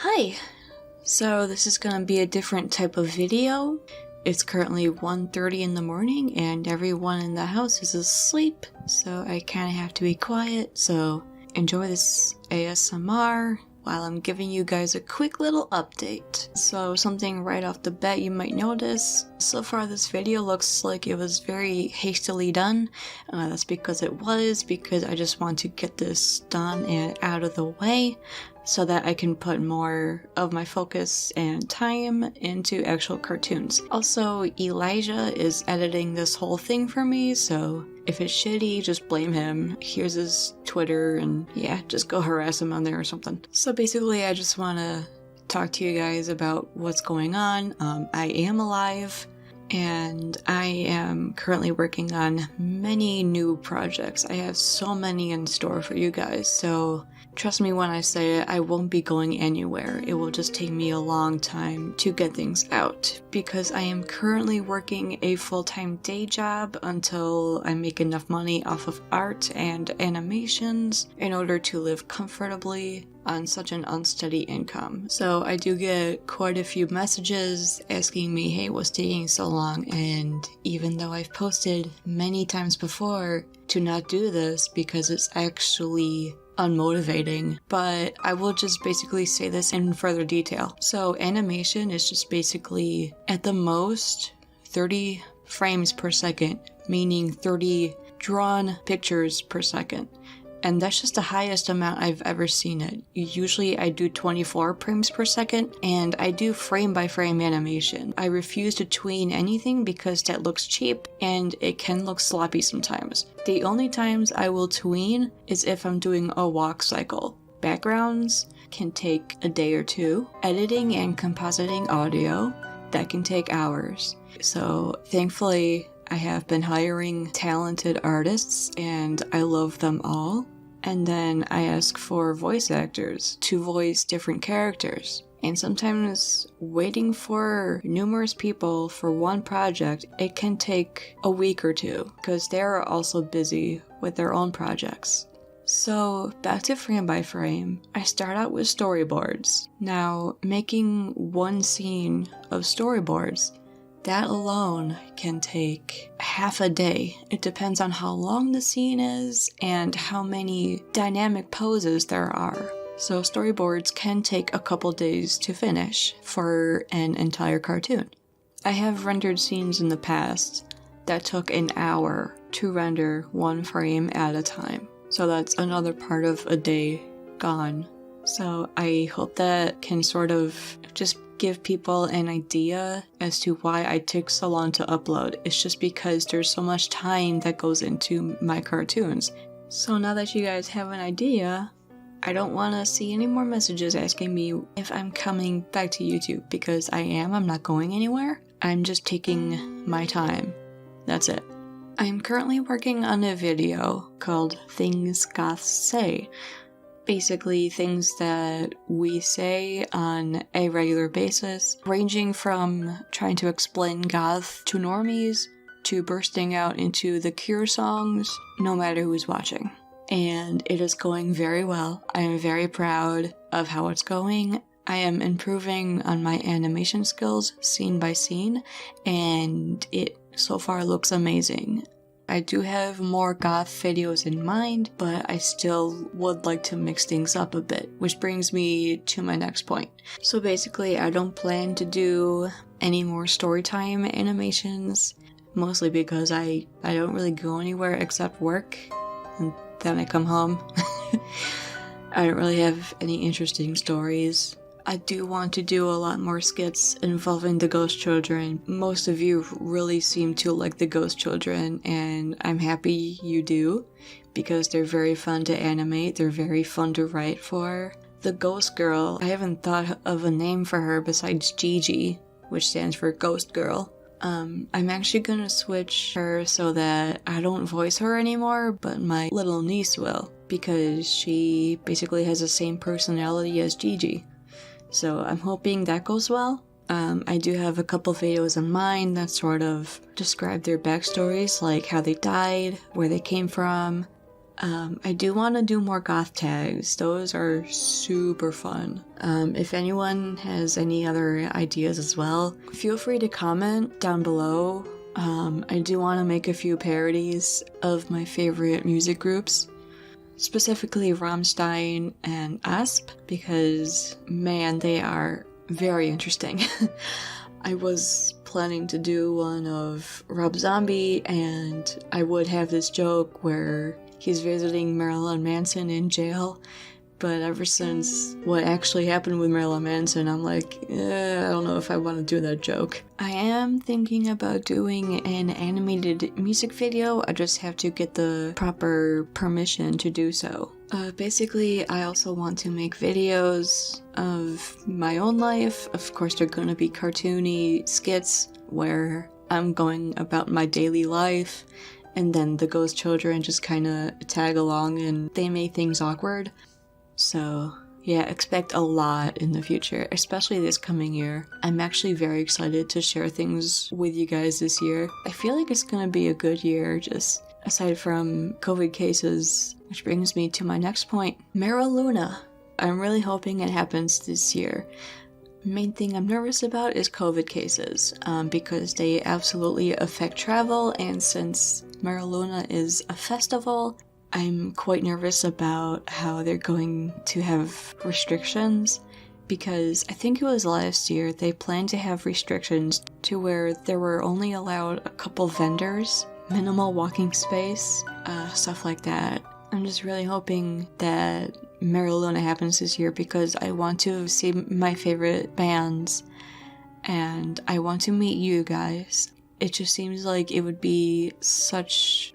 Hi! So this is gonna be a different type of video. It's currently 1:30 in the morning and everyone in the house is asleep, so I kinda have to be quiet, so enjoy this ASMR while I'm giving you guys a quick little update. So something right off the bat you might notice, so far this video looks like it was very hastily done. That's because I just want to get this done and out of the way so that I can put more of my focus and time into actual cartoons. Also, Elijah is editing this whole thing for me, so if it's shitty, just blame him. Here's his Twitter, and yeah, just go harass him on there or something. So basically, I just want to talk to you guys about what's going on. I am alive, and I am currently working on many new projects. I have so many in store for you guys, so trust me when I say I won't be going anywhere. It will just take me a long time to get things out because I am currently working a full-time day job until I make enough money off of art and animations in order to live comfortably on such an unsteady income. So I do get quite a few messages asking me, hey, what's taking so long? And even though I've posted many times before to not do this because it's actually unmotivating, but I will just basically say this in further detail. So animation is just basically at the most 30 frames per second, meaning 30 drawn pictures per second. And that's just the highest amount I've ever seen it. Usually I do 24 frames per second, and I do frame by frame animation. I refuse to tween anything because that looks cheap and it can look sloppy sometimes. The only times I will tween is if I'm doing a walk cycle. Backgrounds can take a day or two. Editing and compositing audio, that can take hours. So thankfully, I have been hiring talented artists and I love them all. And then I ask for voice actors to voice different characters. And sometimes waiting for numerous people for one project, it can take a week or two because they're also busy with their own projects. So back to frame by frame, I start out with storyboards. Now, making one scene of storyboards, that alone can take half a day. It depends on how long the scene is and how many dynamic poses there are. So storyboards can take a couple days to finish for an entire cartoon. I have rendered scenes in the past that took an hour to render one frame at a time. So that's another part of a day gone. So I hope that can sort of just give people an idea as to why I took so long to upload. It's just because there's so much time that goes into my cartoons. So now that you guys have an idea, I don't want to see any more messages asking me if I'm coming back to YouTube, because I am. I'm not going anywhere. I'm just taking my time. That's it. I'm currently working on a video called Things Goths Say. Basically things that we say on a regular basis, ranging from trying to explain goth to normies to bursting out into the Cure songs, no matter who's watching. And it is going very well. I am very proud of how it's going. I am improving on my animation skills scene by scene, and it so far looks amazing. I do have more goth videos in mind, but I still would like to mix things up a bit, which brings me to my next point. So basically, I don't plan to do any more storytime animations, mostly because I don't really go anywhere except work, and then I come home. I don't really have any interesting stories. I do want to do a lot more skits involving the ghost children. Most of you really seem to like the ghost children, and I'm happy you do, because they're very fun to animate, they're very fun to write for. The ghost girl, I haven't thought of a name for her besides Gigi, which stands for Ghost Girl. I'm actually gonna switch her so that I don't voice her anymore, but my little niece will, because she basically has the same personality as Gigi. So I'm hoping that goes well. I do have a couple videos in mind that sort of describe their backstories, like how they died, where they came from, I do want to do more goth tags. Those are super fun. If anyone has any other ideas as well, feel free to comment down below. I do want to make a few parodies of my favorite music groups, specifically Rammstein and Asp, because man, they are very interesting. I was planning to do one of Rob Zombie, and I would have this joke where he's visiting Marilyn Manson in jail, but ever since what actually happened with Marilyn Manson, I'm like, I don't know if I want to do that joke. I am thinking about doing an animated music video. I just have to get the proper permission to do so. Basically, I also want to make videos of my own life. Of course, they're gonna be cartoony skits where I'm going about my daily life, and then the ghost children just kind of tag along and they make things awkward. So yeah, expect a lot in the future, especially this coming year. I'm actually very excited to share things with you guys this year. I feel like it's gonna be a good year, just aside from COVID cases, which brings me to my next point. Mara Luna. I'm really hoping it happens this year. Main thing I'm nervous about is COVID cases, because they absolutely affect travel, and since Mara Luna is a festival, I'm quite nervous about how they're going to have restrictions, because I think it was last year they planned to have restrictions to where there were only allowed a couple vendors, minimal walking space, stuff like that. I'm just really hoping that Mara Luna happens this year because I want to see my favorite bands and I want to meet you guys. It just seems like it would be such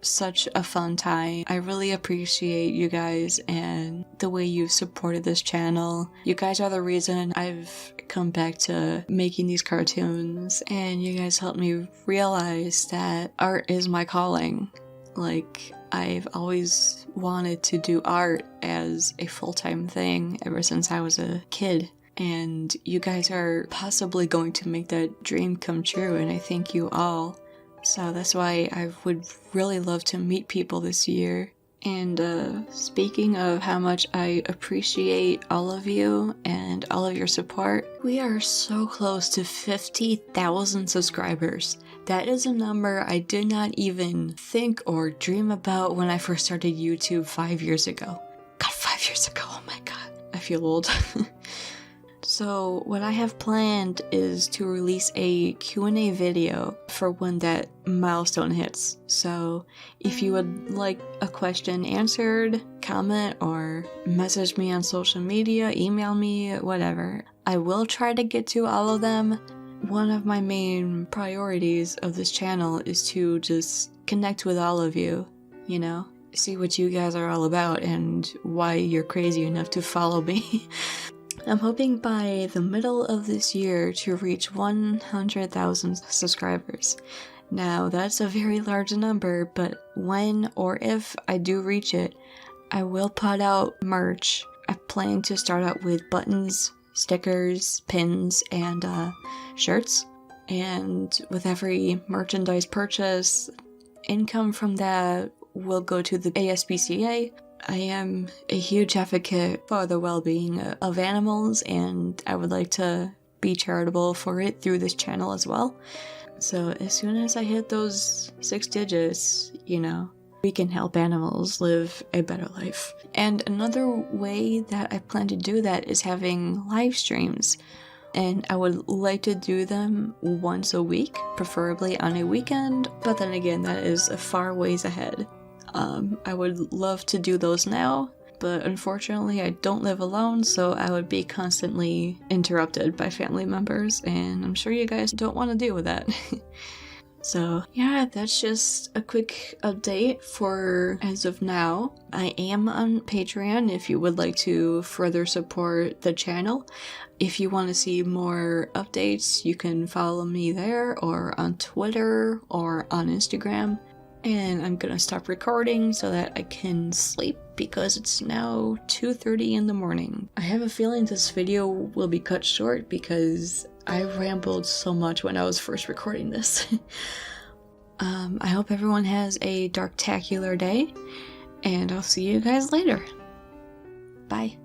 a fun time. I really appreciate you guys and the way you've supported this channel. You guys are the reason I've come back to making these cartoons, and you guys helped me realize that art is my calling. Like, I've always wanted to do art as a full-time thing ever since I was a kid. And you guys are possibly going to make that dream come true, and I thank you all. So that's why I would really love to meet people this year. And speaking of how much I appreciate all of you and all of your support, we are so close to 50,000 subscribers. That is a number I did not even think or dream about when I first started YouTube 5 years ago. God, 5 years ago, oh my god. I feel old. So what I have planned is to release a Q&A video for when that milestone hits. So if you would like a question answered, comment or message me on social media, email me, whatever. I will try to get to all of them. One of my main priorities of this channel is to just connect with all of you, you know? See what you guys are all about and why you're crazy enough to follow me. I'm hoping by the middle of this year to reach 100,000 subscribers. Now, that's a very large number, but when or if I do reach it, I will put out merch. I plan to start out with buttons, stickers, pins, and shirts. And with every merchandise purchase, income from that will go to the ASPCA. I am a huge advocate for the well-being of animals, and I would like to be charitable for it through this channel as well. So as soon as I hit those 6 digits, you know, we can help animals live a better life. And another way that I plan to do that is having live streams. And I would like to do them once a week, preferably on a weekend, but then again, that is a far ways ahead. I would love to do those now, but unfortunately I don't live alone, so I would be constantly interrupted by family members, and I'm sure you guys don't want to deal with that. So yeah, that's just a quick update for as of now. I am on Patreon if you would like to further support the channel. If you want to see more updates, you can follow me there, or on Twitter, or on Instagram. And I'm gonna stop recording so that I can sleep because it's now 2:30 in the morning. I have a feeling this video will be cut short because I rambled so much when I was first recording this. I hope everyone has a darktacular day, and I'll see you guys later. Bye.